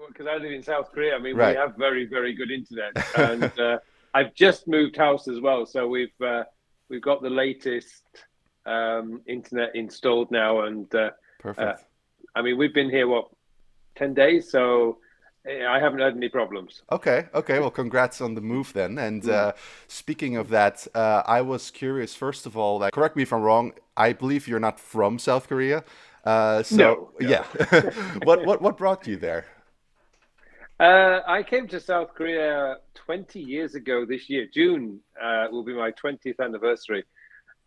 because I live in South Korea, I mean, we Right. have very, very good internet, and I've just moved house as well, so we've got the latest internet installed now, and uh, Perfect. I mean, we've been here what 10 days, so I haven't had any problems. Okay, okay. Well, congrats on the move then. And Mm. speaking of that, I was curious, first of all, like, correct me if I'm wrong, I believe you're not from South Korea. So No, yeah. no. What brought you there? I came to South Korea 20 years ago this year. June will be my 20th anniversary.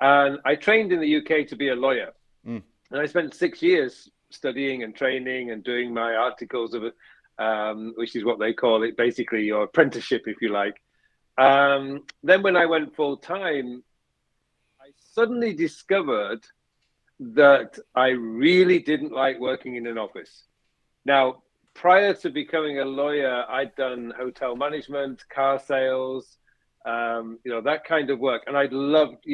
And I trained in the UK to be a lawyer. Mm, And I spent 6 years studying and training and doing my articles of it, which is what they call it, basically your apprenticeship, if you like. Then when I went full time, I suddenly discovered that I really didn't like working in an office. Now, prior to becoming a lawyer, I'd done hotel management, car sales, that kind of work. And I loved,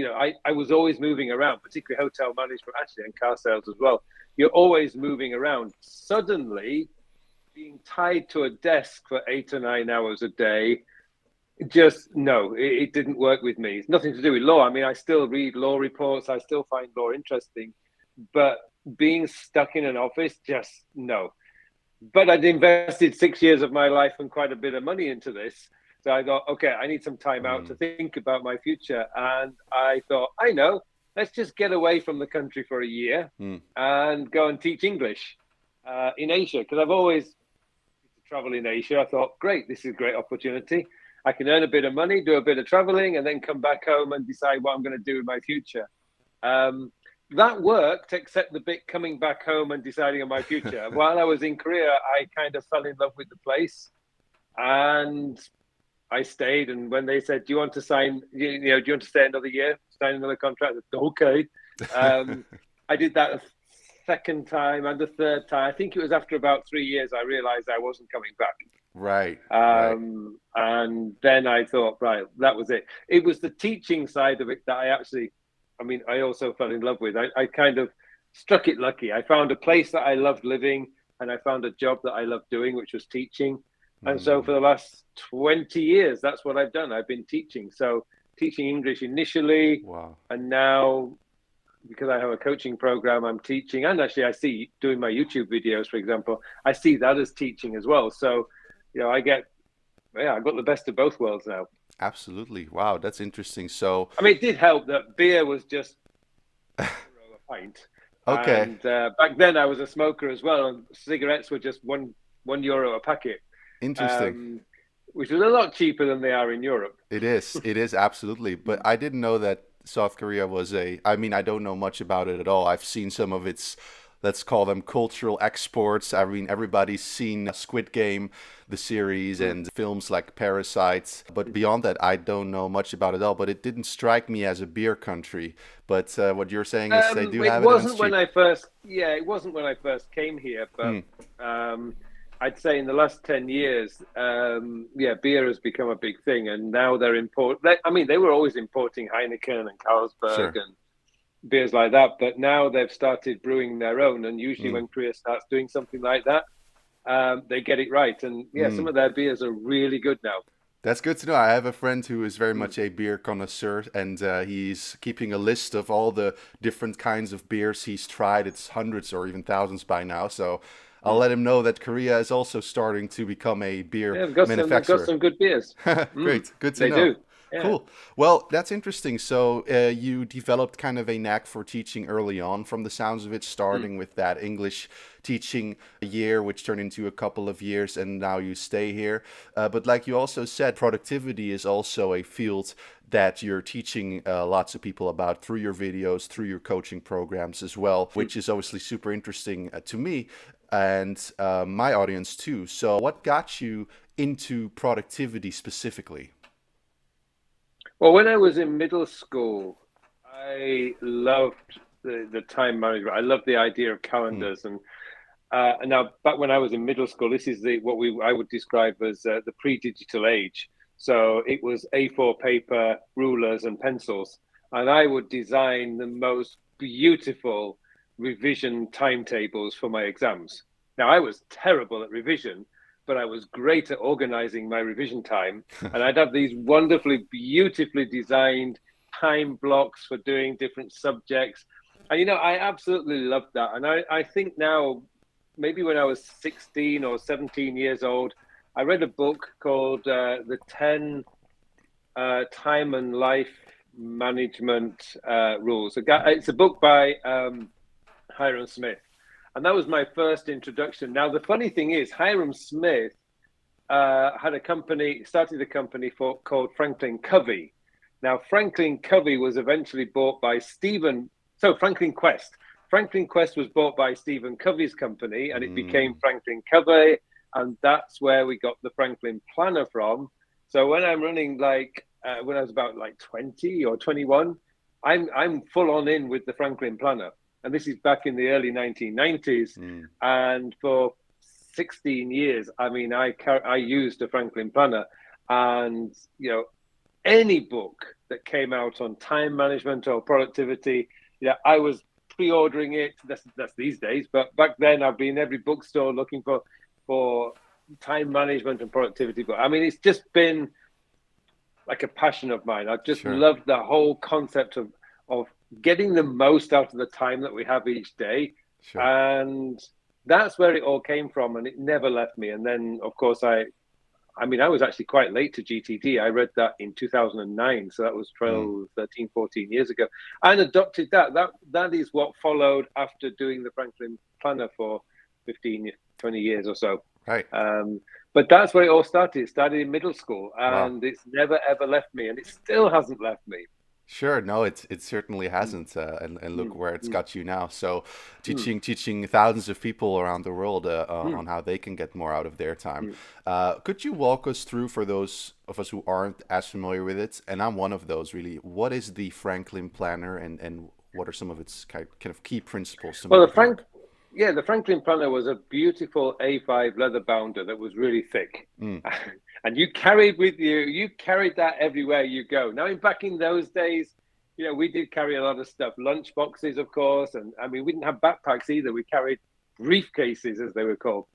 I was always moving around, particularly hotel management, actually, and car sales as well. You're always moving around. Suddenly, being tied to a desk for 8 or 9 hours a day, just no, it didn't work with me. It's nothing to do with law. I mean, I still read law reports, I still find law interesting, but being stuck in an office, just no. But I'd invested 6 years of my life and quite a bit of money into this. So I thought, okay, I need some time out mm, to think about my future. And I thought, I know, let's just get away from the country for a year mm. and go and teach English in Asia. Because I've always traveled in Asia. I thought, great, this is a great opportunity. I can earn a bit of money, do a bit of traveling, and then come back home and decide what I'm going to do with my future. Um, that worked, except the bit coming back home and deciding on my future. While I was in Korea, I kind of fell in love with the place, and I stayed. And when they said, "Do you want to sign? Do you want to stay another year, sign another contract?" I said, okay. Um, I did that a second time and a third time. I think it was after about 3 years I realized I wasn't coming back. Right, right. And then I thought, right, that was it. It was the teaching side of it that I mean, I also fell in love with. I kind of struck it lucky. I found a place that I loved living, and I found a job that I loved doing, which was teaching. And so for Mm, the last 20 years, that's what I've done. I've been teaching. So teaching English initially, wow. and now because I have a coaching program, I'm teaching. And actually, I see doing my YouTube videos, for example, I see that as teaching as well. So, I've got the best of both worlds now. Absolutely. Wow, that's interesting. So, I mean, it did help that beer was just €1 a pint, okay, and back then I was a smoker as well, and cigarettes were just €1 a packet, interesting. um, which is a lot cheaper than they are in Europe. It is. It is absolutely. But I didn't know that South Korea was a. I mean, I don't know much about it at all. I've seen some of its, let's call them cultural exports. I mean, everybody's seen Squid Game, the series, Mm. and films like Parasites. But beyond that, I don't know much about it at all. But it didn't strike me as a beer country. But what you're saying is they do It have it and it's wasn't when cheap. I first, yeah, it wasn't when I first came here, but Hmm, um, I'd say in the last 10 years, yeah, beer has become a big thing, and now they're I mean, they were always importing Heineken and Carlsberg sure. and beers like that, but now they've started brewing their own. And usually, Hmm, when Korea starts doing something like that, they get it right. And yeah, hmm. some of their beers are really good now. That's good to know. I have a friend who is very Mm. much a beer connoisseur, and he's keeping a list of all the different kinds of beers he's tried. It's hundreds or even thousands by now. So I'll Mm. let him know that Korea is also starting to become a beer Yeah, they've got manufacturer. some good beers. Mm. Great, good to They know. do. Yeah. Cool. Well, that's interesting. So you developed kind of a knack for teaching early on, from the sounds of it, Mm. starting with that English teaching year, which turned into a couple of years, and now you stay here. But like you also said, productivity is also a field that you're teaching lots of people about through your videos, through your coaching programs as well, Mm. which is obviously super interesting to me and my audience too. So, what got you into productivity specifically? Well, when I was in middle school, I loved the time management. I loved the idea of Hmm. calendars, and now back when I was in middle school, this is the what we I would describe as the pre-digital age. So it was A4 paper, rulers, and pencils, and I would design the most beautiful revision timetables for my exams. Now, I was terrible at revision, but I was great at organizing my revision time. And I'd have these wonderfully, beautifully designed time blocks for doing different subjects. And, I absolutely loved that. And I think now, maybe when I was 16 or 17 years old, I read a book called The 10 Time and Life Management Rules. It's a book by Hiram Smith. And that was my first introduction. Now, the funny thing is, Hiram Smith started a company called Franklin Covey. Now, Franklin Covey was eventually bought by Franklin Quest. Franklin Quest was bought by Stephen Covey's company, and it became Franklin Covey. And that's where we got the Franklin Planner from. So when I'm running when I was about 20 or 21, I'm full on in with the Franklin Planner. And this is back in the early 1990s. And for 16 years, I used a Franklin Planner. And, any book that came out on time management or productivity, I was pre-ordering it. That's these days. But back then, I'd be in every bookstore looking for time management and productivity book. It's just been like a passion of mine. I've just loved the whole concept of getting the most out of the time that we have each day. And that's where it all came from, and it never left me. And then, of course, I was actually quite late to GTD. I read that in 2009, so that was 12, 13, 14 years ago. And adopted that. That is what followed after doing the Franklin Planner for 15, 20 years or so. Right. But that's where it all started. It started in middle school, and It's never, ever left me, and it still hasn't left me. Sure, no, it certainly hasn't, and look where it's got you now. So, teaching thousands of people around the world on how they can get more out of their time. Could you walk us through, for those of us who aren't as familiar with it, and I'm one of those really, what is the Franklin Planner, and what are some of its kind of key principles? Well, the Franklin Planner was a beautiful A5 leather bounder that was really thick. And you carried that everywhere you go. Now, back in those days, we did carry a lot of stuff, lunch boxes, of course. And we didn't have backpacks either. We carried briefcases, as they were called.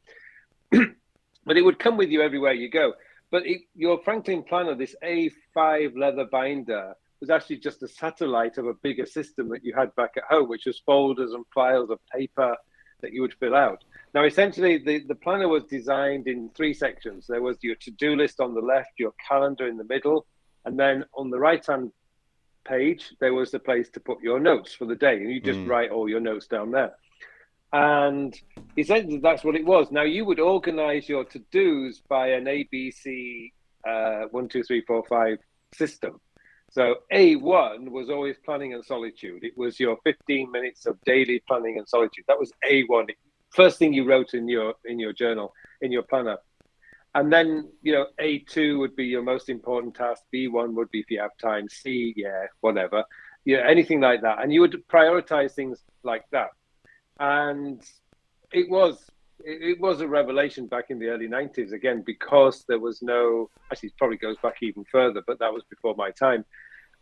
But it would come with you everywhere you go. But your Franklin Planner, this A5 leather binder, was actually just a satellite of a bigger system that you had back at home, which was folders and files of paper that you would fill out. Now, essentially, the planner was designed in 3 sections. There was your to-do list on the left, your calendar in the middle, and then on the right-hand page, there was the place to put your notes for the day. And you just write all your notes down there. And essentially, that's what it was. Now, you would organize your to-dos by an ABC 1, 2, 3, 4, 5 system. So A1 was always planning and solitude. It was your 15 minutes of daily planning and solitude. That was A1. First thing you wrote in your journal, in your planner. And then, A2 would be your most important task. B1 would be if you have time. C, whatever. Anything like that. And you would prioritize things like that. And it was a revelation back in the early 90s, again, because there was actually it probably goes back even further, but that was before my time.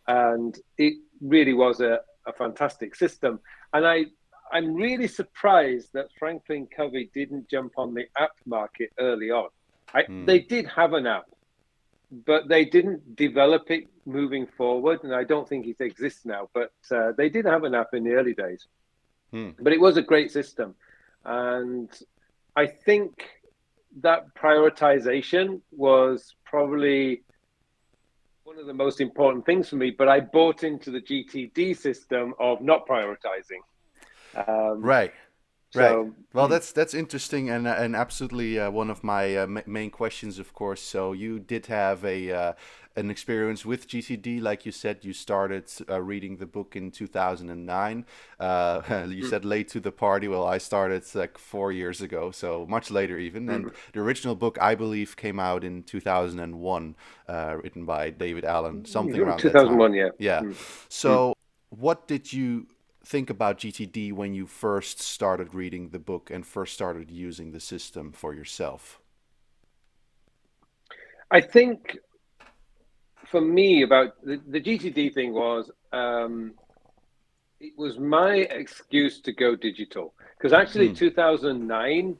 And it really was a fantastic system. And I'm really surprised that Franklin Covey didn't jump on the app market early on. They did have an app, but they didn't develop it moving forward. And I don't think it exists now, but they did have an app in the early days. But it was a great system. And I think that prioritization was probably one of the most important things for me, but I bought into the GTD system of not prioritizing. Right. Well, that's interesting, and absolutely one of my main questions, of course. So you did have an experience with GTD, like you said. You started reading the book in 2009. You said late to the party. Well, I started like 4 years ago, so much later even. And the original book, I believe, came out in 2001, written by David Allen, something around 2001, that time. Yeah. So what did you think about GTD when you first started reading the book and first started using the system for yourself? I think for me, about the GTD thing was, it was my excuse to go digital. Because actually 2009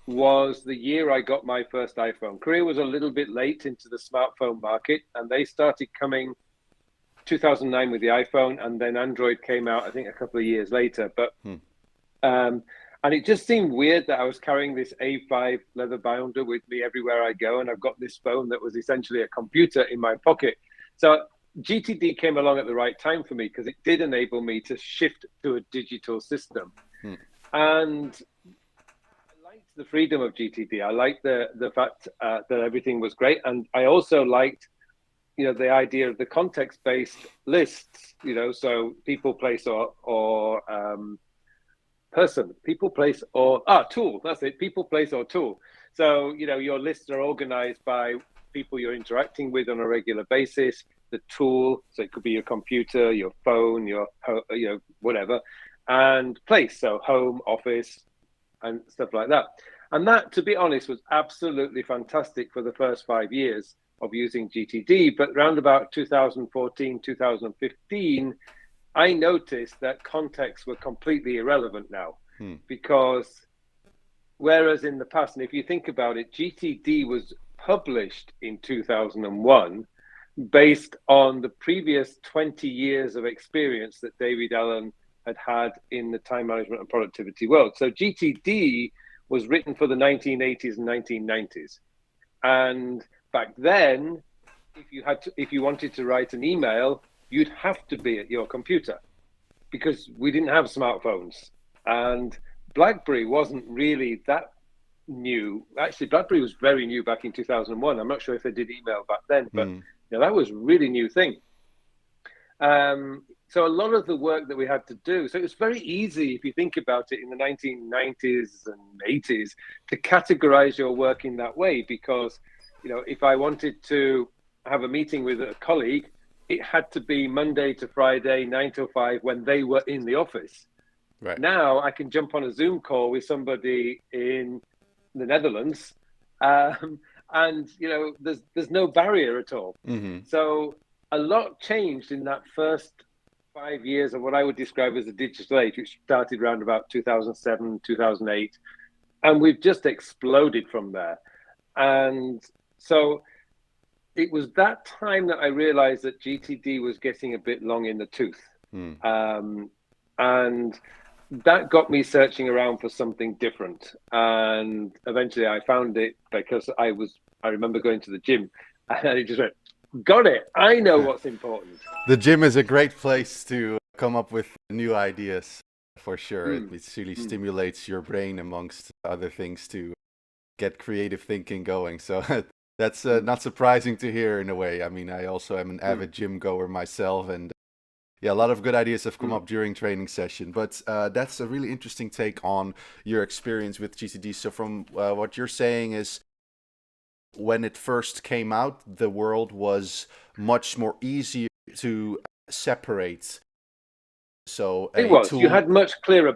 was the year I got my first iPhone. Korea was a little bit late into the smartphone market, and they started coming 2009 with the iPhone, and then Android came out, I think, a couple of years later. But and it just seemed weird that I was carrying this A5 leather binder with me everywhere I go, and I've got this phone that was essentially a computer in my pocket. So GTD came along at the right time for me because it did enable me to shift to a digital system. And I liked the freedom of GTD. I liked the fact that everything was great. And I also liked, the idea of the context-based lists, so people, place, or person, people, place, or tool. That's it. People, place, or tool. So, your lists are organized by people you're interacting with on a regular basis. The tool, so it could be your computer, your phone, your whatever, and place, so home, office, and stuff like that. And that, to be honest, was absolutely fantastic for the first 5 years of using GTD. But around about 2014, 2015, I noticed that contexts were completely irrelevant now, because whereas in the past, and if you think about it, GTD was published in 2001 based on the previous 20 years of experience that David Allen had in the time management and productivity world. So GTD was written for the 1980s and 1990s. And back then, if you wanted to write an email, you'd have to be at your computer because we didn't have smartphones. And BlackBerry wasn't really that new. Actually, BlackBerry was very new back in 2001. I'm not sure if they did email back then, but that was a really new thing. So a lot of the work that we had to do, so it was very easy, if you think about it, in the 1990s and 80s, to categorize your work in that way, because, if I wanted to have a meeting with a colleague, it had to be Monday to Friday, 9 to 5, when they were in the office. Right. Now I can jump on a Zoom call with somebody in the Netherlands, and there's no barrier at all. So a lot changed in that first 5 years of what I would describe as the digital age, which started around about 2007, 2008, and we've just exploded from there. And so it was that time that I realized that GTD was getting a bit long in the tooth. And that got me searching around for something different. And eventually I found it because I remember going to the gym and it just went, got it. I know what's important. The gym is a great place to come up with new ideas, for sure. It really stimulates your brain, amongst other things, to get creative thinking going. So that's not surprising to hear in a way. I mean, I also am an avid gym goer myself, and a lot of good ideas have come up during training session. But that's a really interesting take on your experience with GTD. So from what you're saying is, when it first came out, the world was much more easier to separate. So it was. You had much clearer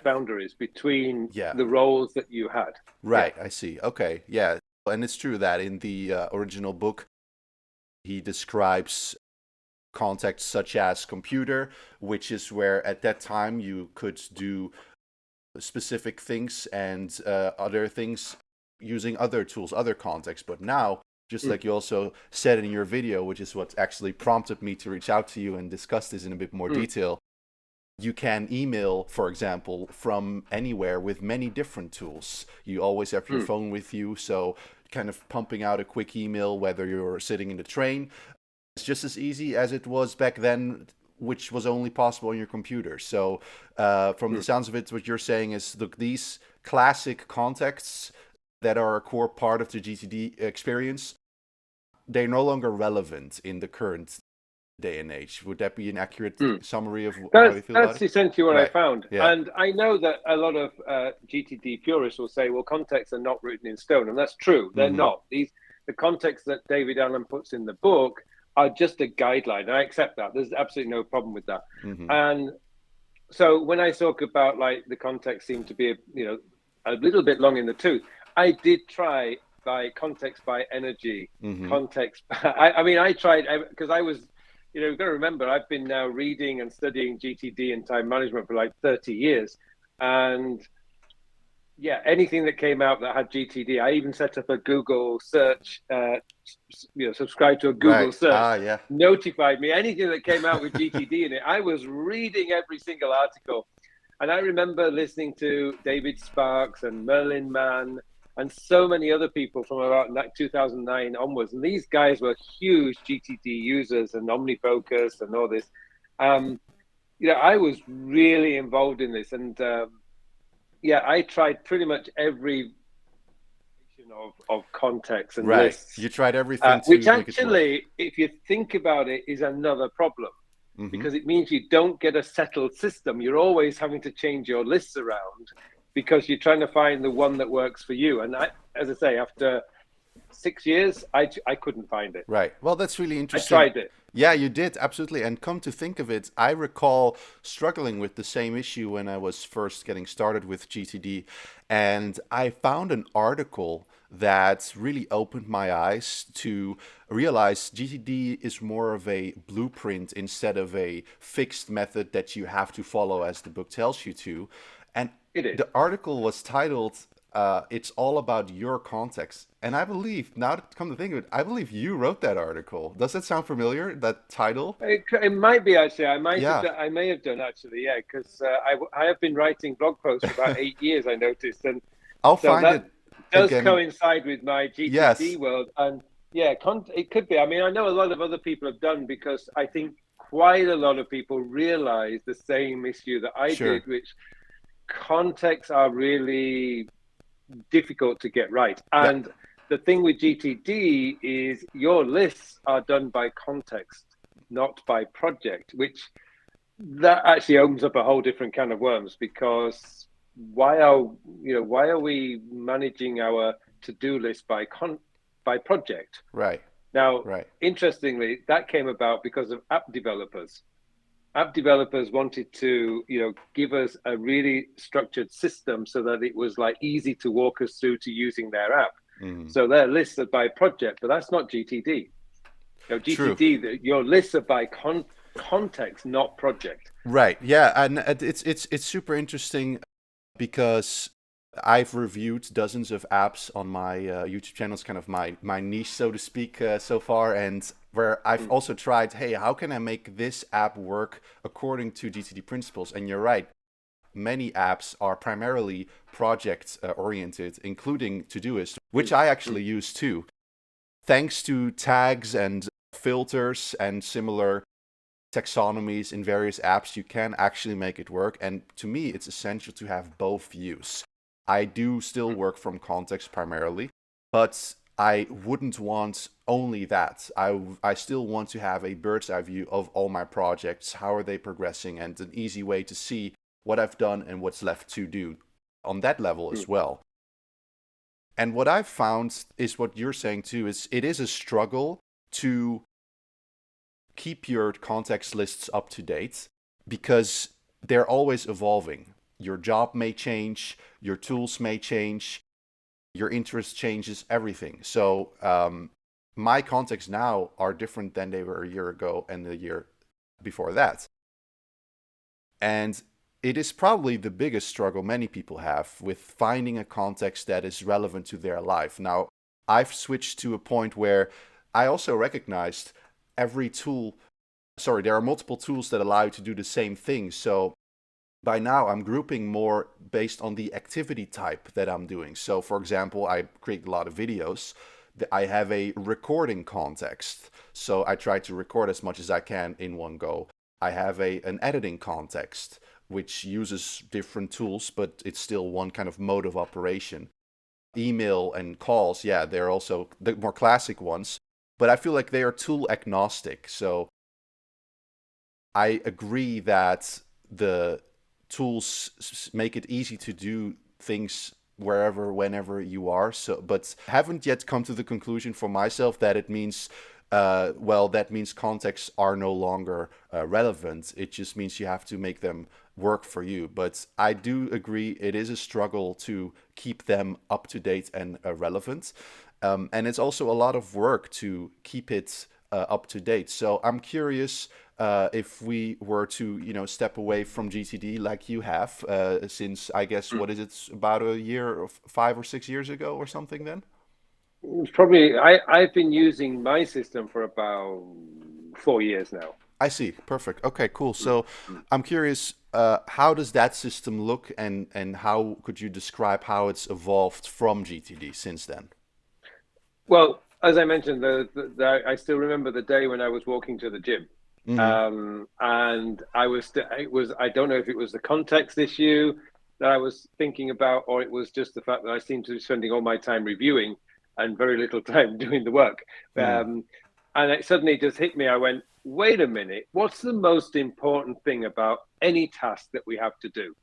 boundaries between the roles that you had. Right, I see. Okay, yeah. And it's true that in the original book, he describes contexts such as computer, which is where at that time you could do specific things and other things using other tools, other contexts. But now, just like you also said in your video, which is what actually prompted me to reach out to you and discuss this in a bit more detail, you can email, for example, from anywhere with many different tools. You always have your phone with you, so kind of pumping out a quick email, whether you're sitting in the train, it's just as easy as it was back then, which was only possible on your computer. So from the sounds of it, what you're saying is, look, these classic contexts that are a core part of the GTD experience, they're no longer relevant in the current day and age. Would that be an accurate summary of how you feel about it? That's essentially what I found. Yeah. And I know that a lot of GTD purists will say, well, contexts are not written in stone. And that's true. They're not. The contexts that David Allen puts in the book are just a guideline. I accept that. There's absolutely no problem with that. And so when I talk about, like, the context seemed to be a little bit long in the tooth, I did try by context, by energy, context. I tried, because I was, you've got to remember, I've been now reading and studying GTD and time management for like 30 years. And yeah, anything that came out that had GTD. I even set up a Google search, subscribe to a Google Right. search, Ah, yeah. notified me anything that came out with GTD in it. I was reading every single article. And I remember listening to David Sparks and Merlin Mann and so many other people from about 2009 onwards. And these guys were huge GTD users and OmniFocus and all this. Um, I was really involved in this. And yeah, I tried pretty much every of context and Right. lists, You tried everything which to make it work. actually, if you think about it, is another problem Hmm. because it means you don't get a settled system. You're always having to change your lists around because you're trying to find the one that works for you. And as I say, after 6 years, I couldn't find it. Right. Well, that's really I interesting. tried it. Yeah, you did, absolutely. And come to think of it, I recall struggling with the same issue when I was first getting started with GTD. And I found an article that really opened my eyes to realize GTD is more of a blueprint instead of a fixed method that you have to follow as the book tells you to. And It is. the article was titled "It's All About Your Context," and I believe, now to come to think of it, I believe you wrote that article. Does that sound familiar? That title? It might be actually. I might have Yeah. done, I may have done actually. Yeah, because I have been writing blog posts for about 8 years. I noticed, and I'll so find that it does again. coincide with my GTD Yes. world. And yeah, it could be. I mean, I know a lot of other people have done because I think quite a lot of people realize the same issue that I Sure. did, which contexts are really difficult to get right. Yeah. And the thing with GTD is your lists are done by context, not by project, which that actually opens up a whole different can of worms because why are we managing our to-do list by project? Right. Now, Right. interestingly, that came about because of app developers. App developers wanted to give us a really structured system so that it was like easy to walk us through to using their app. Hmm. So their lists are by project, but that's not GTD. True. GTD, your lists are by context, not project. Right. Yeah, and it's super interesting because I've reviewed dozens of apps on my YouTube channel. It's kind of my niche, so to speak, so far, and where I've Mm. also tried, hey, how can I make this app work according to GTD principles? And you're right, many apps are primarily project oriented, including Todoist, which Mm. I actually Mm. use too. Thanks to tags and filters and similar taxonomies in various apps, you can actually make it work. And to me, it's essential to have both views. I do still work from context primarily, but I wouldn't want only that. I still want to have a bird's eye view of all my projects, how are they progressing, and an easy way to see what I've done and what's left to do on that level Mm. as well. And what I've found is what you're saying too, is it is a struggle to keep your context lists up to date because they're always evolving. Your job may change, your tools may change, your interest changes, everything. So my contexts now are different than they were a year ago and the year before that. And it is probably the biggest struggle many people have with finding a context that is relevant to their life. Now, I've switched to a point where I also recognized every tool, sorry, there are multiple tools that allow you to do the same thing. So by now I'm grouping more based on the activity type that I'm doing. So for example, I create a lot of videos. I have a recording context. So I try to record as much as I can in one go. I have an editing context, which uses different tools, but it's still one kind of mode of operation. Email and calls, yeah, they're also the more classic ones, but I feel like they are tool agnostic. So I agree that the tools make it easy to do things wherever, whenever you are. So, but haven't yet come to the conclusion for myself that it means, that means contexts are no longer relevant. It just means you have to make them work for you. But I do agree it is a struggle to keep them up to date and relevant. And it's also a lot of work to keep it up to date. So I'm curious if we were to, step away from GTD like you have since, I guess, what is it, about a year, or 5 or 6 years ago or something then? It's probably I've been using my system for about 4 years now. I see. Perfect. Okay, cool. Mm, So mm. I'm curious, how does that system look, and how could you describe how it's evolved from GTD since then? Well, as I mentioned, I still remember the day when I was walking to the gym, Hmm. and it was I don't know if it was the context issue that I was thinking about, or it was just the fact that I seemed to be spending all my time reviewing and very little time doing the work. Mm. And it suddenly just hit me. I went, wait a minute, what's the most important thing about any task that we have to do?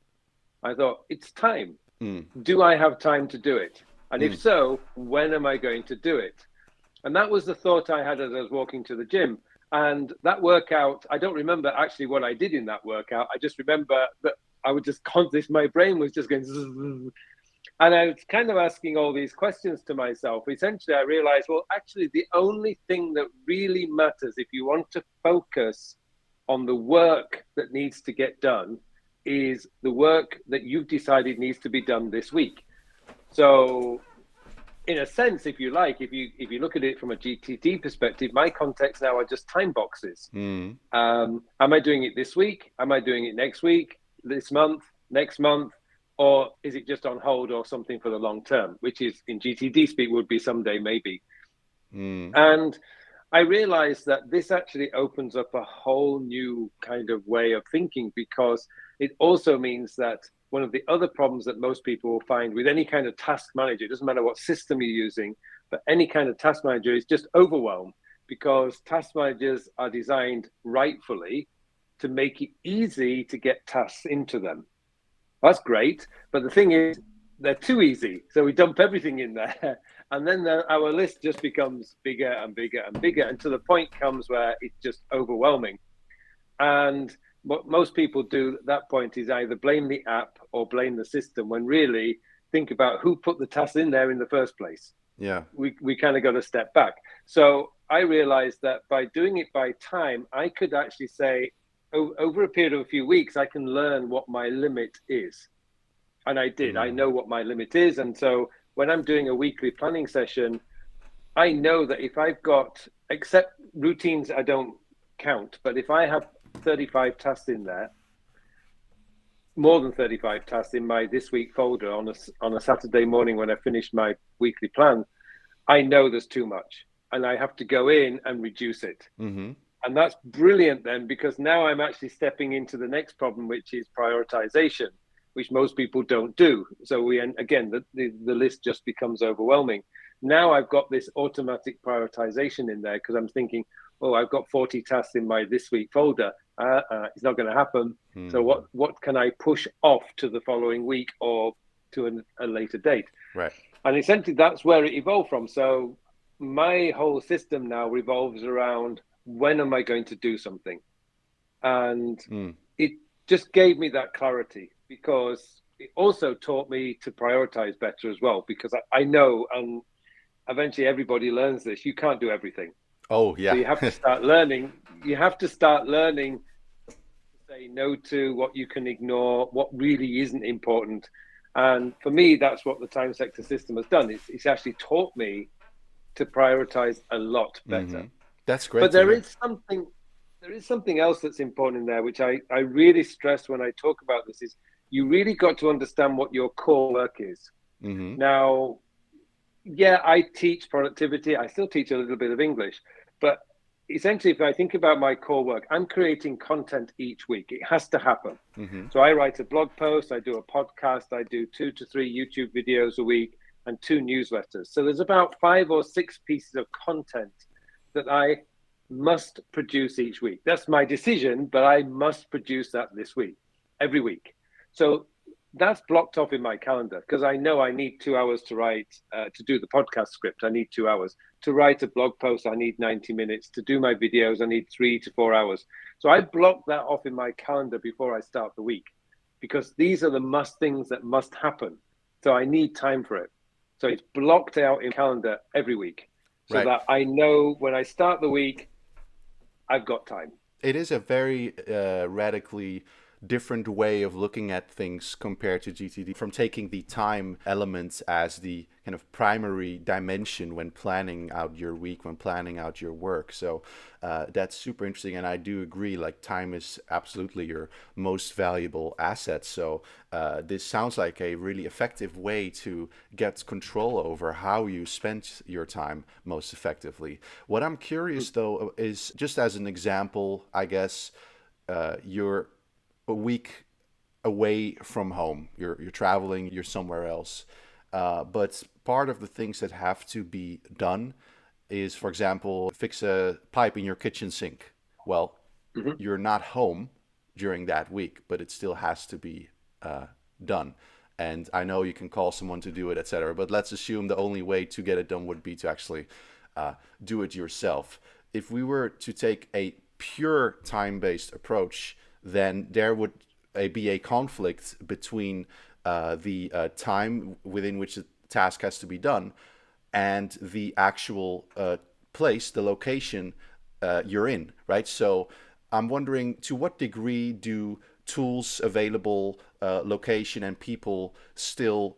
I thought, it's time. Mm. Do I have time to do it? And if Mm. so, when am I going to do it? And that was the thought I had as I was walking to the gym. And that workout, I don't remember actually what I did in that workout. I just remember that I would just this, my brain was just going, zzz. And I was kind of asking all these questions to myself. Essentially, I realized, well, actually, the only thing that really matters if you want to focus on the work that needs to get done is the work that you've decided needs to be done this week. So, in a sense, if you like, if you look at it from a GTD perspective, my contexts now are just time boxes. Mm. Am I doing it this week? Am I doing it next week? This month? Next month? Or is it just on hold or something for the long term, which is in GTD speak would be someday maybe. Mm. And I realized that this actually opens up a whole new kind of way of thinking, because it also means that one of the other problems that most people will find with any kind of task manager, it doesn't matter what system you're using, but any kind of task manager is just overwhelm, because task managers are designed rightfully to make it easy to get tasks into them. That's great. But the thing is, they're too easy. So we dump everything in there. And then our list just becomes bigger and bigger and bigger. And to the point comes where it's just overwhelming. And what most people do at that point is either blame the app or blame the system, when really think about who put the task in there in the first place. Yeah. We kind of got to step back. So I realized that by doing it by time, I could actually say, over a period of a few weeks, I can learn what my limit is. And I did. I Mm. know what my limit is. And so when I'm doing a weekly planning session, I know that if I've got, except routines, I don't count, but if I have 35 tasks in there, more than 35 tasks in my this week folder on a Saturday morning when I finish my weekly plan, I know there's too much and I have to go in and reduce it. Mm-hmm. And that's brilliant then, because now I'm actually stepping into the next problem, which is prioritization, which most people don't do. So again, the list just becomes overwhelming. Now I've got this automatic prioritization in there because I'm thinking, oh, I've got 40 tasks in my this week folder. It's not going to happen. Mm. So what can I push off to the following week or to a later date? Right. And essentially that's where it evolved from. So my whole system now revolves around, when am I going to do something? And it just gave me that clarity, because it also taught me to prioritize better as well, because I know, and eventually everybody learns this, you can't do everything. Oh, yeah. So you have to start learning. You have to start learning to say no to what you can ignore, what really isn't important. And for me, that's what the time sector system has done. It's actually taught me to prioritize a lot better. Mm-hmm. That's great. But there is something else that's important in there, which I really stress when I talk about this, is you really got to understand what your core work is. Mm-hmm. Now, yeah, I teach productivity. I still teach a little bit of English, but essentially, if I think about my core work, I'm creating content each week. It has to happen. Mm-hmm. So I write a blog post, I do a podcast, I do 2 to 3 YouTube videos a week, and 2 newsletters. So there's about 5 or 6 pieces of content that I must produce each week. That's my decision, but I must produce that this week, every week. So that's blocked off in my calendar, because I know I need 2 hours to write, to do the podcast script. I need 2 hours to write a blog post. I need 90 minutes to do my videos. I need 3 to 4 hours. So I block that off in my calendar before I start the week, because these are the must things that must happen. So I need time for it. So it's blocked out in calendar every week, so Right. that I know when I start the week, I've got time. It is a very radically different way of looking at things compared to GTD, from taking the time element as the kind of primary dimension when planning out your week, when planning out your work. So that's super interesting. And I do agree, like, time is absolutely your most valuable asset. So this sounds like a really effective way to get control over how you spend your time most effectively. What I'm curious though is, just as an example, I guess, you're a week away from home. You're traveling. You're somewhere else. But part of the things that have to be done is, for example, fix a pipe in your kitchen sink. Well, Hmm. you're not home during that week, but it still has to be done. And I know you can call someone to do it, etc. But let's assume the only way to get it done would be to actually do it yourself. If we were to take a pure time-based approach, then there would be a conflict between the time within which the task has to be done and the actual place, the location you're in, right? So I'm wondering, to what degree do tools available, location, and people still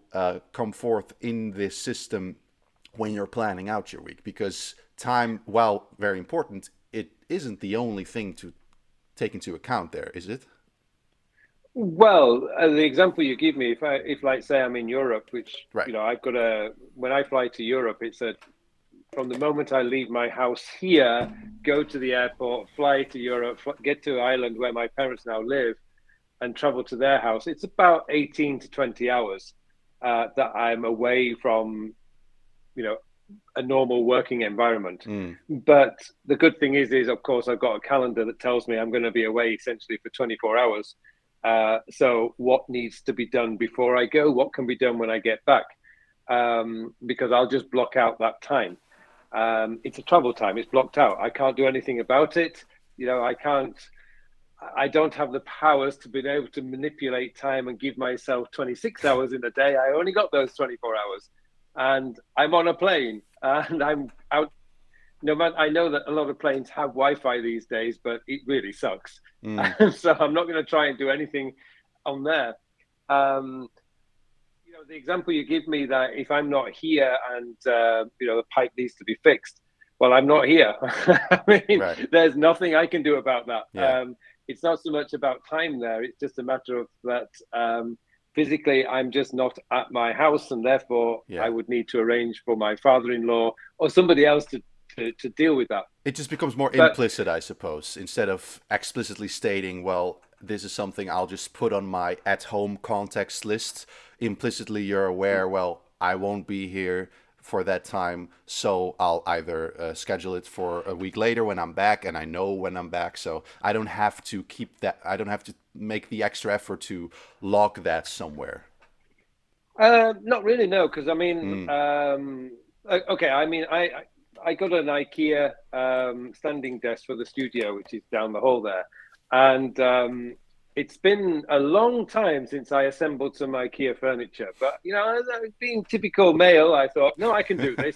come forth in this system when you're planning out your week? Because time, while very important, it isn't the only thing to take into account there, is it? Well, the example you give me, if like say I'm in Europe, which Right. I've got when I fly to Europe, it's from the moment I leave my house here, go to the airport, fly to Europe, get to Ireland where my parents now live, and travel to their house. It's about 18 to 20 hours that I'm away from, you know, a normal working environment. Mm. But the good thing is of course, I've got a calendar that tells me I'm going to be away essentially for 24 hours. So what needs to be done before I go? What can be done when I get back? Because I'll just block out that time. It's a travel time. It's blocked out. I can't do anything about it. I can't. I don't have the powers to be able to manipulate time and give myself 26 hours in a day. I only got those 24 hours, and I'm on a plane and I'm out. No man, I know that a lot of planes have Wi-Fi these days, but it really sucks. Mm. So I'm not going to try and do anything on there. Um, the example you give me, that if I'm not here and the pipe needs to be fixed, well, I'm not here. I mean, Right. there's nothing I can do about that. Yeah. It's not so much about time there. It's just a matter of that physically I'm just not at my house, and therefore I Yeah. would need to arrange for my father-in-law or somebody else to deal with that. It just becomes more But implicit, I suppose, instead of explicitly stating, well, this is something I'll just put on my at-home context list. Implicitly, you're aware, well, I won't be here for that time, so I'll either schedule it for a week later when I'm back, and I know when I'm back, so I don't have to keep that, I don't have to make the extra effort to log that somewhere. not really, no, because I mean, Mm. okay, I mean, I got an IKEA standing desk for the studio, which is down the hall there, and it's been a long time since I assembled some IKEA furniture. But being typical male, I thought, no, I can do this.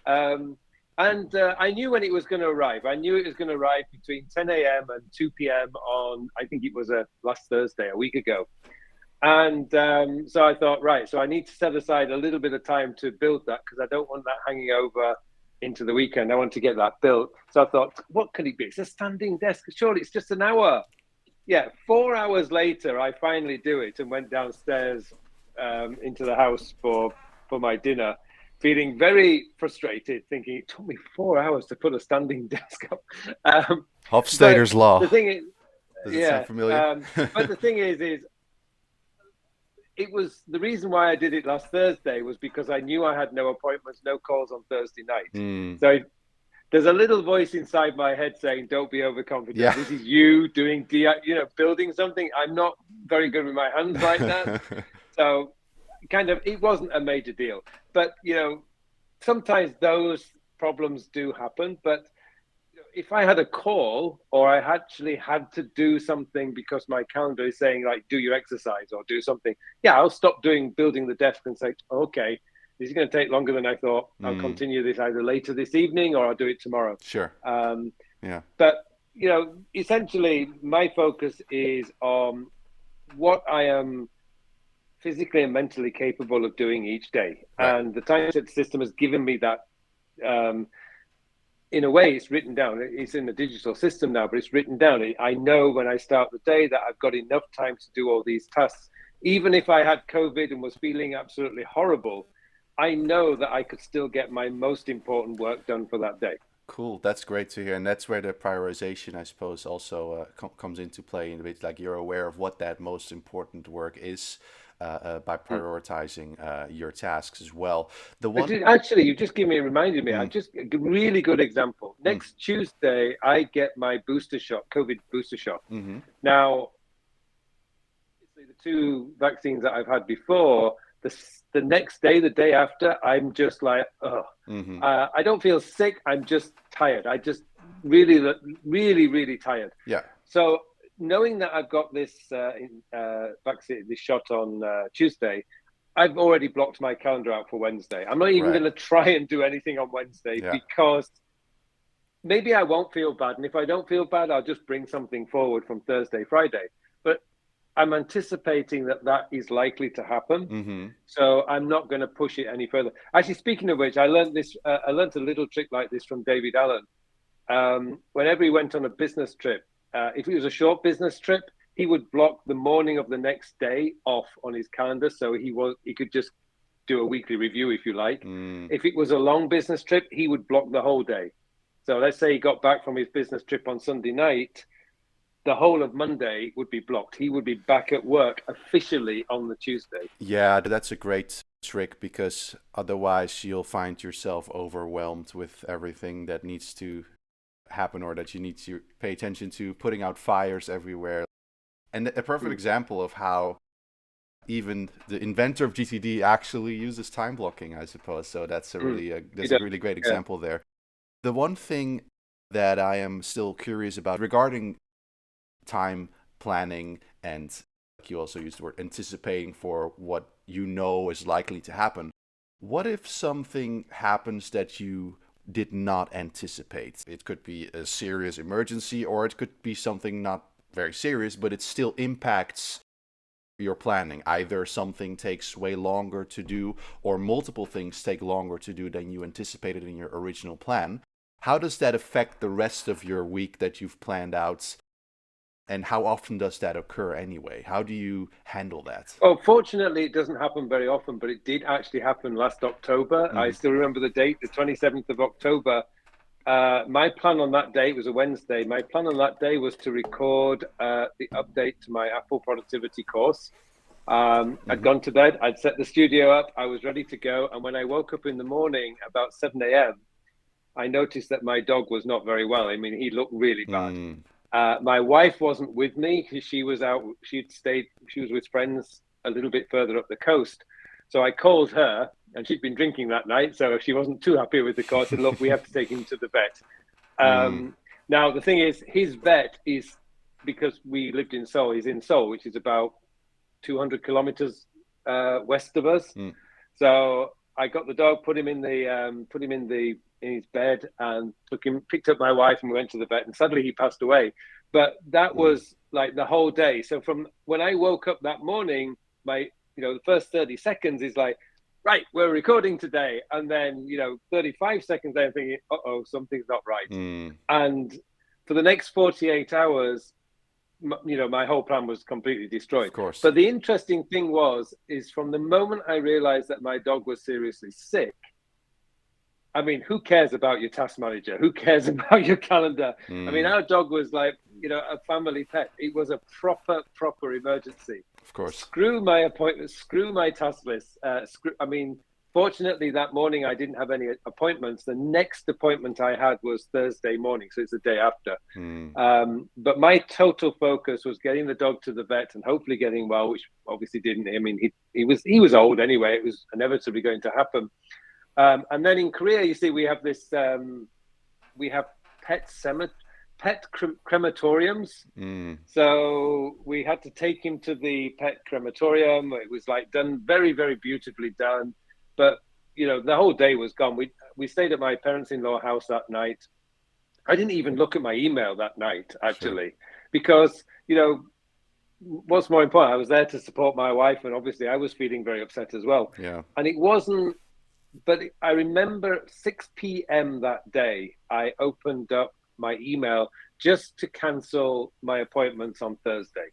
And I knew when it was going to arrive. I knew it was going to arrive between 10 a.m. and 2 p.m. on, I think it was last Thursday, a week ago. And so I thought, right, so I need to set aside a little bit of time to build that, because I don't want that hanging over into the weekend. I want to get that built. So I thought, what could it be? It's a standing desk. Surely it's just an hour. Yeah, 4 hours later, I finally do it and went downstairs into the house for my dinner, feeling very frustrated, thinking it took me 4 hours to put a standing desk up. But Hofstadter's Law. the thing is, Does it sound yeah, familiar? but the thing is it was the reason why I did it last Thursday was because I knew I had no appointments, no calls on Thursday night. Mm. So there's a little voice inside my head saying, "Don't be overconfident. Yeah. This is you doing, building something. I'm not very good with my hands like that." So kind of, it wasn't a major deal. But, sometimes those problems do happen. But if I had a call, or I actually had to do something because my calendar is saying, like, do your exercise or do something, yeah, I'll stop building the desk and say, okay, this is going to take longer than I thought. I'll continue this either later this evening or I'll do it tomorrow. Sure. Yeah. But essentially my focus is on what I am physically and mentally capable of doing each day. Right. And the timesheet system has given me that. In a way, it's written down. It's in the digital system now, but it's written down. I know when I start the day that I've got enough time to do all these tasks. Even if I had COVID and was feeling absolutely horrible, I know that I could still get my most important work done for that day. Cool. That's great to hear. And that's where the prioritization, I suppose, also comes into play in a bit. Like you're aware of what that most important work is by prioritizing your tasks as well. The But one. actually, you just reminded me. I Mm, just a really good example. mm, Next Tuesday, I get my booster shot, COVID booster shot. mm-hmm, Now, the two vaccines that I've had before, the next day, the day after, I'm just like, oh, mm-hmm. I don't feel sick. I'm just tired. I just really, really, really tired. Yeah. So knowing that I've got this vaccine, this shot on Tuesday, I've already blocked my calendar out for Wednesday. I'm not even Right. going to try and do anything on Wednesday Yeah. because maybe I won't feel bad. And if I don't feel bad, I'll just bring something forward from Thursday, Friday. But I'm anticipating that that is likely to happen. Mm-hmm. So I'm not going to push it any further. Actually, speaking of which, I learned this. I learned a little trick like this from David Allen. Whenever he went on a business trip, if it was a short business trip, he would block the morning of the next day off on his calendar, so he could just do a weekly review, if you like. Mm. If it was a long business trip, he would block the whole day. So let's say he got back from his business trip on Sunday night, the whole of Monday would be blocked. He would be back at work officially on the Tuesday. Yeah, that's a great trick because otherwise you'll find yourself overwhelmed with everything that needs to happen or that you need to pay attention to, putting out fires everywhere. And a perfect example of how even the inventor of GTD actually uses time blocking, I suppose. So that's a really great example there. The one thing that I am still curious about regarding time planning, and like you also used the word anticipating for what you know is likely to happen. What if something happens that you did not anticipate? It could be a serious emergency, or it could be something not very serious, but it still impacts your planning. Either something takes way longer to do, or multiple things take longer to do than you anticipated in your original plan. How does that affect the rest of your week that you've planned out? And how often does that occur anyway? How do you handle that? Well, fortunately, it doesn't happen very often, but it did actually happen last October. I still remember the date, the 27th of October. My plan on that day, it was a Wednesday. My plan on that day was to record the update to my Apple productivity course. I'd gone to bed, I'd set the studio up, I was ready to go. And when I woke up in the morning about 7 a.m., I noticed that my dog was not very well. I mean, he looked really bad. My wife wasn't with me. She was out. She was with friends a little bit further up the coast. So I called her, and she'd been drinking that night. So she wasn't too happy with the call. I said, look, we have to take him to the vet. Now, the thing is, his vet is, because we lived in Seoul, he's in Seoul, which is about 200 kilometers west of us. So I got the dog, put him in his bed, and picked up my wife, and we went to the vet. And suddenly he passed away. But that was like the whole day. So from when I woke up that morning, the first 30 seconds is like, right, we're recording today. And then 35 seconds, I'm thinking, something's not right. And for the next 48 hours, my whole plan was completely destroyed. Of course. But the interesting thing is from the moment I realized that my dog was seriously sick, I mean, who cares about your task manager? Who cares about your calendar? I mean, our dog was like, a family pet. It was a proper emergency. Of course. Screw my appointments, screw my task list. Fortunately, that morning I didn't have any appointments. The next appointment I had was Thursday morning, so it's the day after. But my total focus was getting the dog to the vet and hopefully getting well, which obviously didn't. I mean, he was old anyway. It was inevitably going to happen. And then in Korea, you see, we have this. We have pet crematoriums. So we had to take him to the pet crematorium. It was like done very, very beautifully done. But the whole day was gone. We stayed at my parents-in-law house that night. I didn't even look at my email that night, Sure. actually, because, what's more important, I was there to support my wife, and obviously I was feeling very upset as well. Yeah. And it wasn't, but I remember 6 p.m. that day, I opened up my email just to cancel my appointments on Thursday.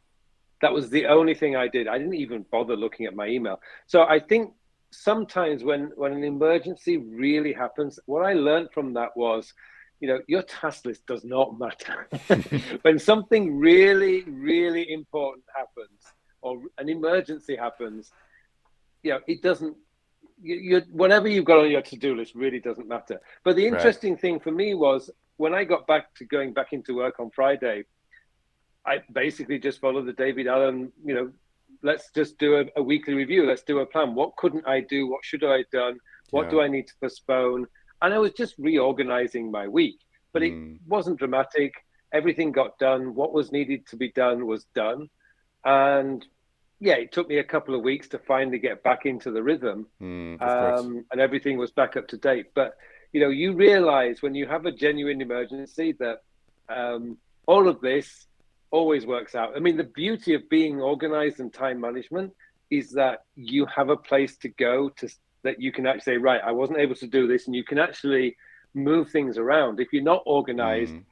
That was the only thing I did. I didn't even bother looking at my email. So I think sometimes when an emergency really happens, what I learned from that was, your task list does not matter. When something really, really important happens or an emergency happens, it doesn't. Whatever you've got on your to-do list really doesn't matter. But the Right. interesting thing for me was when I got back to going back into work on Friday, I basically just followed the David Allen, let's just do a weekly review. Let's do a plan. What couldn't I do? What should I have done? What Yeah. do I need to postpone? And I was just reorganizing my week, but it Mm. wasn't dramatic. Everything got done. What was needed to be done was done. And yeah, it took me a couple of weeks to finally get back into the rhythm. Mm. Of course. And everything was back up to date. But, you realize when you have a genuine emergency that all of this always works out. I mean, the beauty of being organized and time management is that you have a place to go to that you can actually say, right, I wasn't able to do this, and you can actually move things around. If you're not organized, Mm.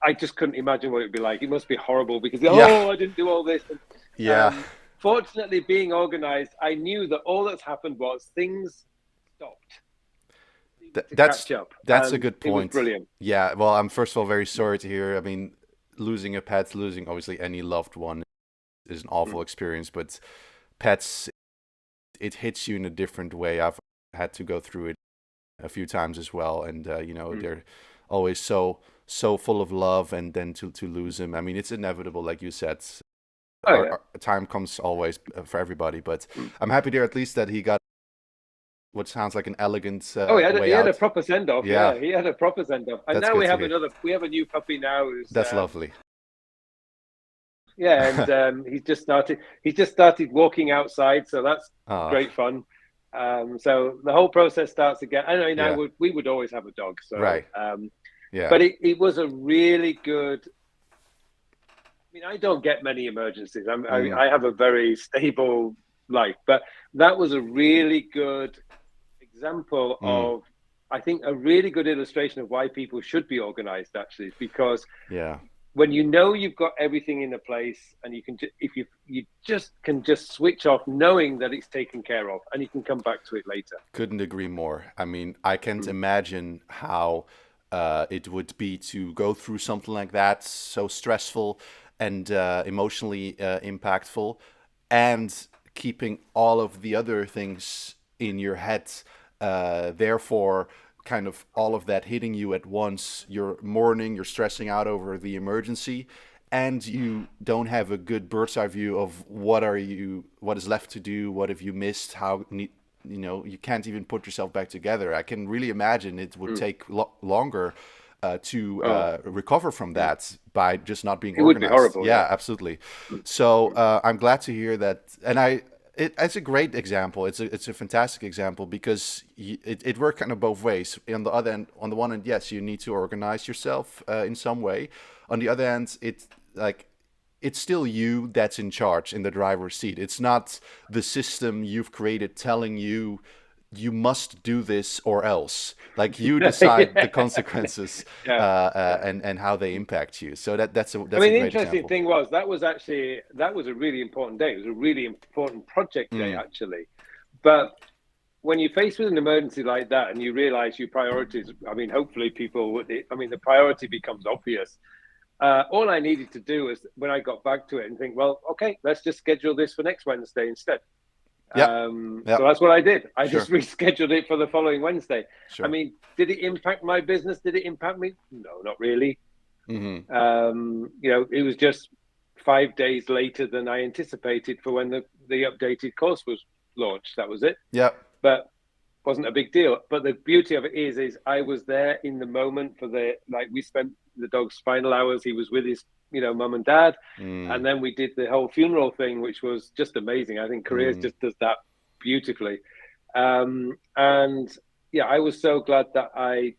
I just couldn't imagine what it'd be like. It must be horrible because Yeah. I didn't do all this. And, Yeah. fortunately, being organized, I knew that all that's happened was things stopped Th- to that's catch up, that's a and good it was point. brilliant. Yeah. Well, I'm first of all very sorry to hear. I mean, losing a pet, losing obviously any loved one is an awful Mm, experience, but pets, it hits you in a different way. I've had to go through it a few times as well, and mm. they're always so full of love, and then to lose them. I mean, it's inevitable, like you said. Oh yeah. Our time comes always for everybody, but Mm. I'm happy there at least that he got what sounds like an elegant Oh, he way had a out. proper send off. Yeah, Yeah, he had a proper send off. And that's now good we to have hear. we have a new puppy now who's That's lovely. yeah, and he's just started walking outside, so that's Ah, great fun. So the whole process starts again. I mean, yeah, we would always have a dog, so right. Yeah. but it was a really good. I mean, I don't get many emergencies. Mm, I have a very stable life, but that was a really good example mm, of, I think, a really good illustration of why people should be organized, actually, because yeah. when you know you've got everything in a place and you can if you just can just switch off knowing that it's taken care of and you can come back to it later. Couldn't agree more. I mean, I can't Mm, imagine how it would be to go through something like that, so stressful and emotionally impactful, and keeping all of the other things in your head. Therefore, kind of all of that hitting you at once. You're mourning, you're stressing out over the emergency, and you don't have a good bird's eye view of what is left to do, what have you missed, you can't even put yourself back together. I can really imagine it would mm. take longer to Oh, recover from mm. that by just not being It would be organized. horrible, yeah. Yeah, absolutely. So Mm, I'm glad to hear that, and it's a great example. It's a fantastic example because it worked kind of both ways. On the one hand, yes, you need to organize yourself in some way. On the other hand, it's still you that's in charge in the driver's seat. It's not the system you've created telling you you must do this or else. Like you decide the yeah, consequences yeah, yeah. and how they impact you. So I that's a mean, the great interesting example. thing was that was a really important day. It was a really important project day, Mm, actually. But when you're faced with an emergency like that and you realize your priorities, I mean, hopefully people would, I mean, the priority becomes obvious. All I needed to do was when I got back to it and think, well, okay, let's just schedule this for next Wednesday instead. yep. So Yep. that's what I did. I Sure. just rescheduled it for the following Wednesday. I Sure. mean, did it impact my business? Did it impact me? No, not really. Hmm. It was just 5 days later than I anticipated for when the updated course was launched. That was it. Yep. But wasn't a big deal. But the beauty of it is I was there in the moment for we spent the dog's final hours. He was with his, mum and dad. And Mm, then we did the whole funeral thing, which was just amazing. I think Careers mm, just does that beautifully. And yeah, I was so glad that I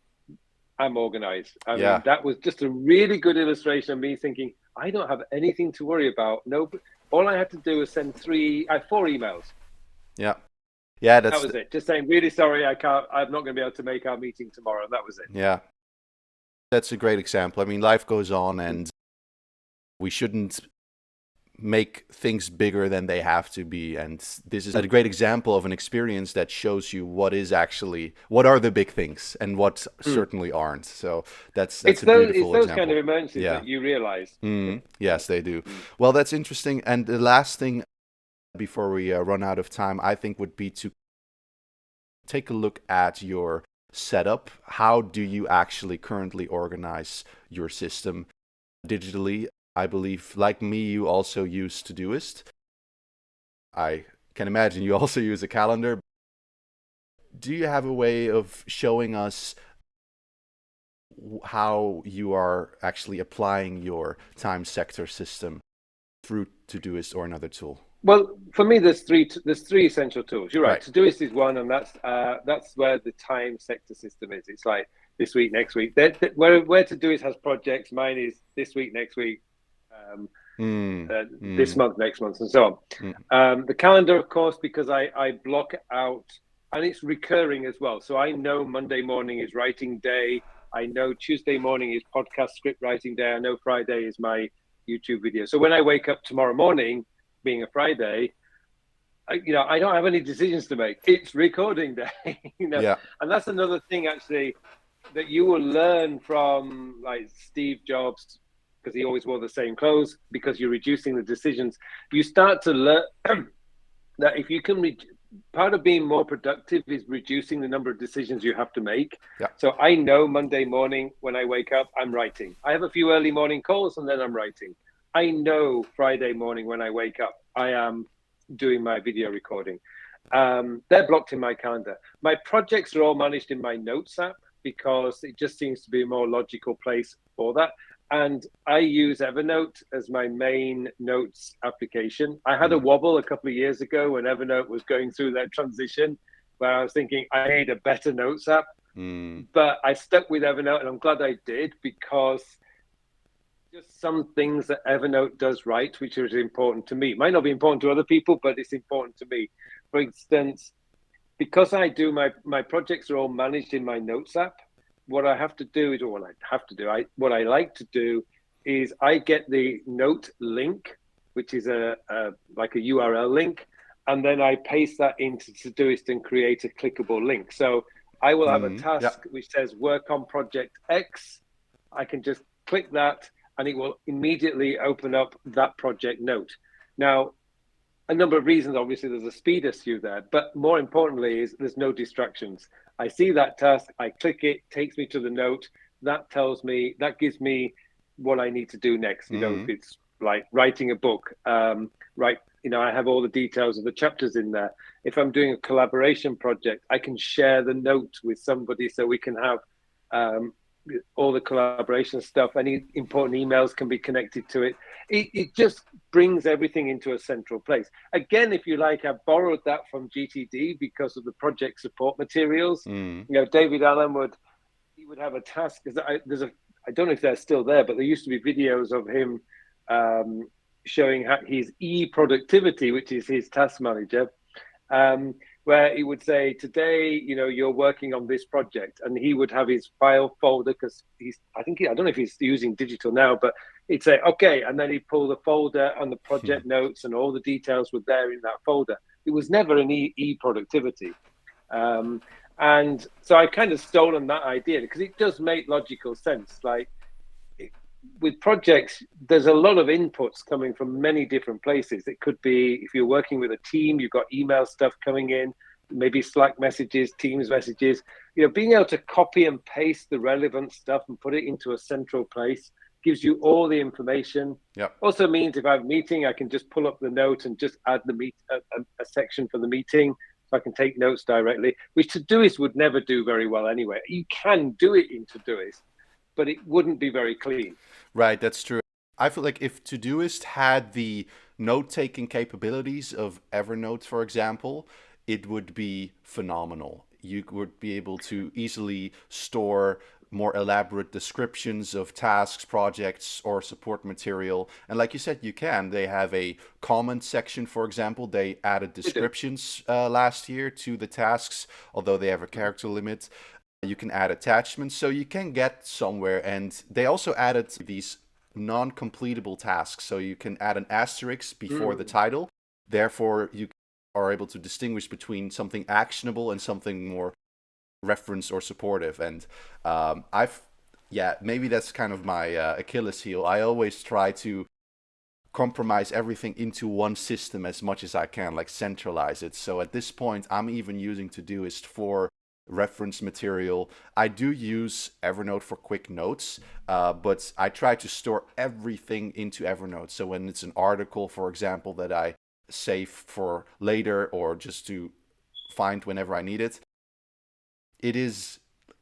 I'm organized. I mean, Yeah. that was just a really good illustration of me thinking, I don't have anything to worry about. No, all I had to do was send four emails. Yeah. Yeah, That that's was it. Just saying, really sorry, I'm not going to be able to make our meeting tomorrow. And that was it. yeah. That's a great example. I mean, life goes on and we shouldn't make things bigger than they have to be, and this is a great example of an experience that shows you what are the big things and what Mm. certainly aren't. So that's It's a it's beautiful those kind of example. emergencies Yeah. that you realize. Yes, they do. Mm. Well, that's interesting. And the last thing before we run out of time, I think would be to take a look at your setup. How do you actually currently organize your system digitally? I believe, like me, you also use Todoist. I can imagine you also use a calendar. Do you have a way of showing us how you are actually applying your time sector system through Todoist or another tool? Well, for me, there's three essential tools. You're right. Right. Todoist is one, and that's where the time sector system is. It's like this week, next week. Where Todoist has projects, mine is this week, next week, um, Mm, this mm, month, next month, and so on. mm. The calendar, of course, because I block out, and it's recurring as well. So I know Monday morning is writing day. I know Tuesday morning is podcast script writing day. I know Friday is my YouTube video. So when I wake up tomorrow morning, being a Friday, I don't have any decisions to make. It's recording day, Yeah. and that's another thing actually that you will learn from like Steve Jobs, because he always wore the same clothes, because you're reducing the decisions. You start to learn that if you can part of being more productive is reducing the number of decisions you have to make. Yeah. So I know Monday morning when I wake up, I'm writing. I have a few early morning calls and then I'm writing. I know Friday morning when I wake up, I am doing my video recording. They're blocked in my calendar. My projects are all managed in my notes app because it just seems to be a more logical place for that. And I use Evernote as my main notes application. I had a wobble a couple of years ago when Evernote was going through that transition where I was thinking I need a better notes app. But I stuck with Evernote and I'm glad I did, because just some things that Evernote does right, which is important to me. It might not be important to other people, but it's important to me. For instance, because I do my projects are all managed in my notes app, what I have to do is, or what I like to do is I get the note link, which is like a URL link, and then I paste that into Todoist and create a clickable link. So I will have a task which says work on project X. I can just click that and it will immediately open up that project note. Now, a number of reasons, obviously there's a speed issue there, but more importantly is there's no distractions. I see that task, I click it, takes me to the note, that gives me what I need to do next. If it's like writing a book, I have all the details of the chapters in there. If I'm doing a collaboration project, I can share the note with somebody so we can have all the collaboration stuff. Any important emails can be connected to it. It just brings everything into a central place. Again, if you like, I borrowed that from GTD because of the project support materials. David Allen would have a task. I don't know if they're still there, but there used to be videos of him showing his e-productivity, which is his task manager, where he would say, today, you're working on this project, and he would have his file folder, because I don't know if he's using digital now, but he'd say, okay, and then he'd pull the folder and the project notes and all the details were there in that folder. It was never an e-productivity. And so I kind of stolen that idea because it does make logical sense. Like with projects, there's a lot of inputs coming from many different places. It could be, if you're working with a team, you've got email stuff coming in, maybe Slack messages, Teams messages. Being able to copy and paste the relevant stuff and put it into a central place gives you all the information. Yep. Also means if I have a meeting, I can just pull up the note and just add a section for the meeting. So I can take notes directly, which Todoist would never do very well anyway. You can do it in Todoist, but it wouldn't be very clean. Right, that's true. I feel like if Todoist had the note-taking capabilities of Evernote, for example, it would be phenomenal. You would be able to easily store more elaborate descriptions of tasks, projects, or support material. And like you said, they have a comment section, for example. They added They do. descriptions last year to the tasks, although they have a character limit. You can add attachments, so you can get somewhere. And they also added these non-completable tasks, so you can add an asterisk before the Mm. title. Therefore, you are able to distinguish between something actionable and something more reference or supportive. And maybe that's kind of my Achilles heel. I always try to compromise everything into one system as much as I can, like centralize it. So at this point, I'm even using Todoist for reference material. I do use Evernote for quick notes, but I try to store everything into Evernote. So when it's an article, for example, that I save for later or just to find whenever I need it, it is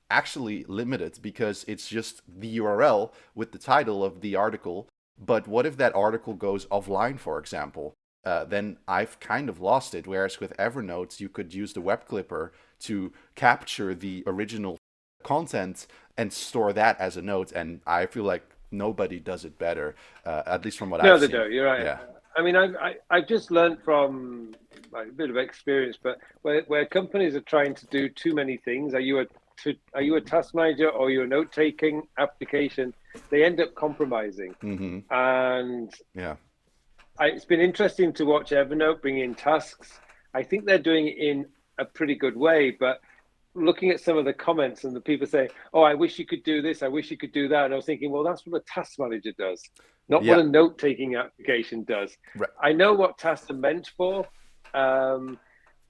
actually limited because it's just the URL with the title of the article. But what if that article goes offline, for example? Then I've kind of lost it. Whereas with Evernote, you could use the web clipper to capture the original content and store that as a note. And I feel like nobody does it better, at least from what No, I've they seen. don't. You're right. Yeah. I mean, I've just learned from like a bit of experience, but where companies are trying to do too many things, are you a task manager or you're a note taking application? They end up compromising, Mm-hmm. and Yeah. it's been interesting to watch Evernote bring in tasks. I think they're doing it in a pretty good way, but looking at some of the comments and the people saying, "Oh, I wish you could do this. I wish you could do that," and I was thinking, well, that's what a task manager does, not what Yeah. a note-taking application does. Right. I know what tasks are meant for. Um,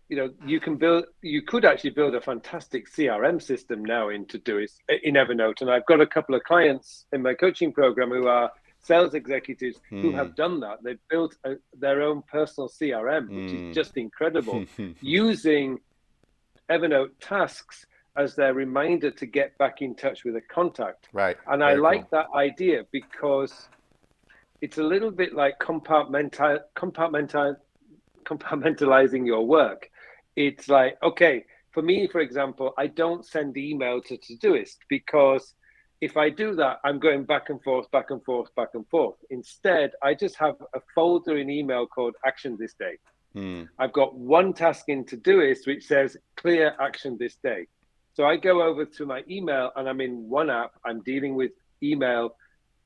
you could actually build a fantastic CRM system now in Todoist in Evernote, and I've got a couple of clients in my coaching program who are sales executives who Mm. have done that. They've built their own personal CRM, which is Mm. just incredible, using Evernote tasks as their reminder to get back in touch with a contact. Right. And I Very like cool. that idea because it's a little bit like compartmentalizing your work. It's like, okay, for me, for example, I don't send email to Todoist because if I do that, I'm going back and forth, back and forth, back and forth. Instead, I just have a folder in email called Action This Day. Mm. I've got one task in Todoist which says clear action this day. So I go over to my email and I'm in one app, I'm dealing with email,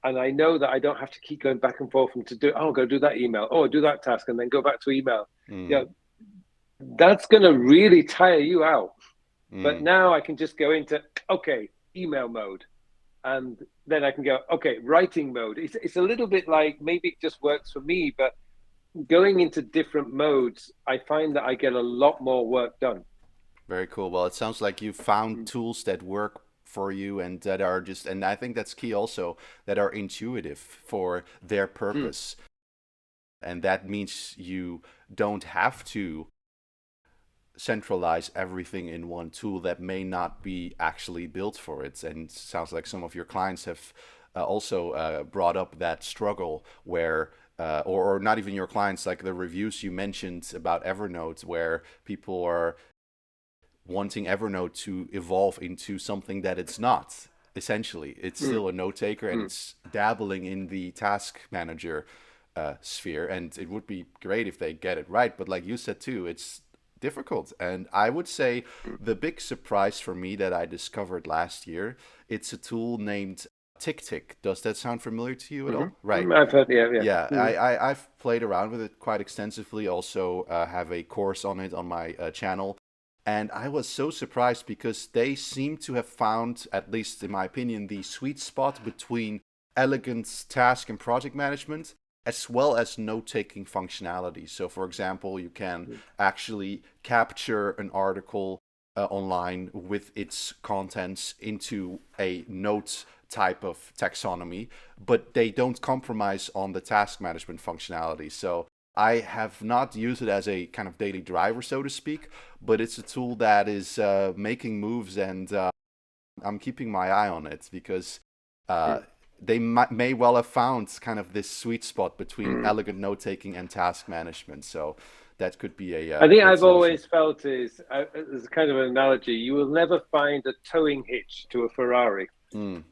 and I know that I don't have to keep going back and forth from to do, oh, go do that email, oh, do that task, and then go back to email. Mm. Yeah, that's going to really tire you out. But Mm. now I can just go into, okay, email mode. And then I can go, okay, writing mode. It's a little bit like maybe it just works for me, but going into different modes, I find that I get a lot more work done. Very cool. Well, it sounds like you found tools that work for you and that are just, and I think that's key also, that are intuitive for their Mm, purpose. And that means you don't have to centralize everything in one tool that may not be actually built for it. And it sounds like some of your clients have also brought up that struggle where, or not even your clients, like the reviews you mentioned about Evernote, where people are wanting Evernote to evolve into something that it's not. Essentially, it's mm, still a note taker and mm. it's dabbling in the task manager sphere. And it would be great if they get it right. But like you said too, it's difficult. And I would say the big surprise for me that I discovered last year, it's a tool named TickTick. Does that sound familiar to you at all? Right. I've heard, yeah, yeah. Yeah, Mm, I've played around with it quite extensively. Also, have a course on it on my channel. And I was so surprised because they seem to have found, at least in my opinion, the sweet spot between elegant task and project management as well as note-taking functionality. So, for example, you can mm, actually capture an article online with its contents into a note type of taxonomy, but they don't compromise on the task management functionality. So I have not used it as a kind of daily driver, so to speak, but it's a tool that is making moves, and I'm keeping my eye on it because uh, mm, they may well have found kind of this sweet spot between mm. elegant note taking and task management. So that could be a I think good I've solution. always felt is as kind of an analogy, you will never find a towing hitch to a Ferrari. Mm.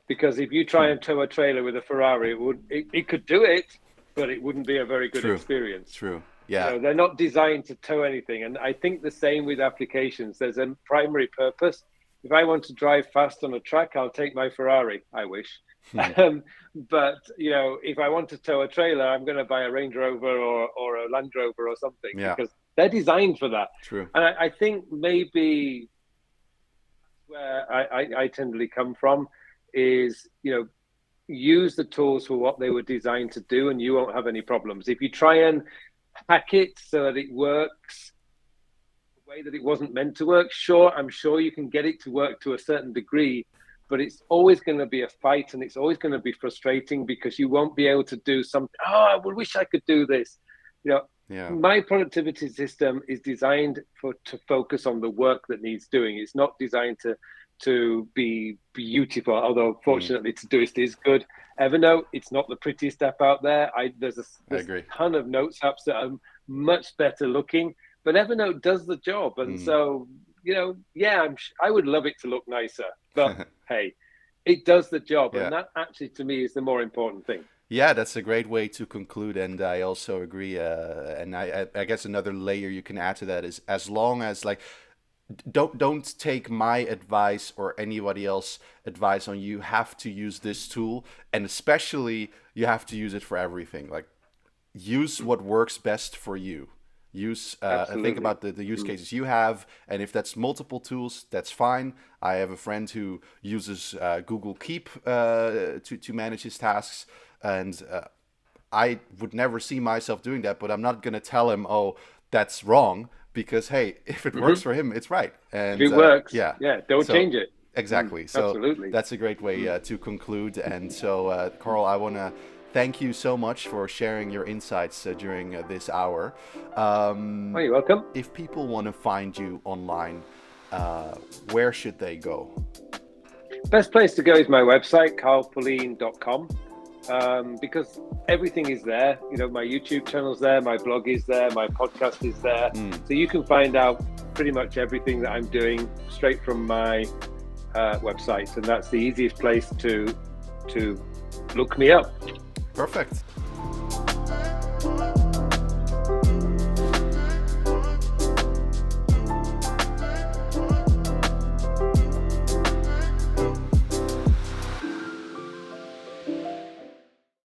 Because if you try and tow a trailer with a Ferrari, it could do it, but it wouldn't be a very good True. experience. True. Yeah. They're not designed to tow anything. And I think the same with applications. There's a primary purpose. If I want to drive fast on a track, I'll take my Ferrari. I wish. But if I want to tow a trailer, I'm going to buy a Range Rover or a Land Rover or something, because they're designed for that. True. And I think maybe where I tend to come from is, use the tools for what they were designed to do, and you won't have any problems. If you try and hack it so that it works the way that it wasn't meant to work, I'm sure you can get it to work to a certain degree, but it's always going to be a fight, and it's always going to be frustrating because you won't be able to do something. I wish I could do this. My productivity system is designed to focus on the work that needs doing. It's not designed to be beautiful, although fortunately Todoist is good. Evernote, it's not the prettiest app out there. There's a ton of notes apps that are much better looking, but Evernote does the job. And so, I would love it to look nicer, but hey, it does the job. And that actually, to me, is the more important thing. Yeah, that's a great way to conclude, and I also agree. And I guess another layer you can add to that is, as long as don't take my advice or anybody else's advice on you have to use this tool, and especially you have to use it for everything. Use what works best for you. Think about the use cases you have, and if that's multiple tools, that's fine. I have a friend who uses Google Keep to manage his tasks, and I would never see myself doing that, but I'm not going to tell him, oh, that's wrong, because hey, if it works for him, it's right. And if it works, don't change it. Exactly. So absolutely. That's a great way to conclude. And so, Carl, I want to thank you so much for sharing your insights during this hour. You're welcome. If people want to find you online, where should they go? Best place to go is my website, carlpullein.com. Because everything is there. My YouTube channel's there, my blog is there, my podcast is there. So you can find out pretty much everything that I'm doing straight from my website, and that's the easiest place to look me up. Perfect.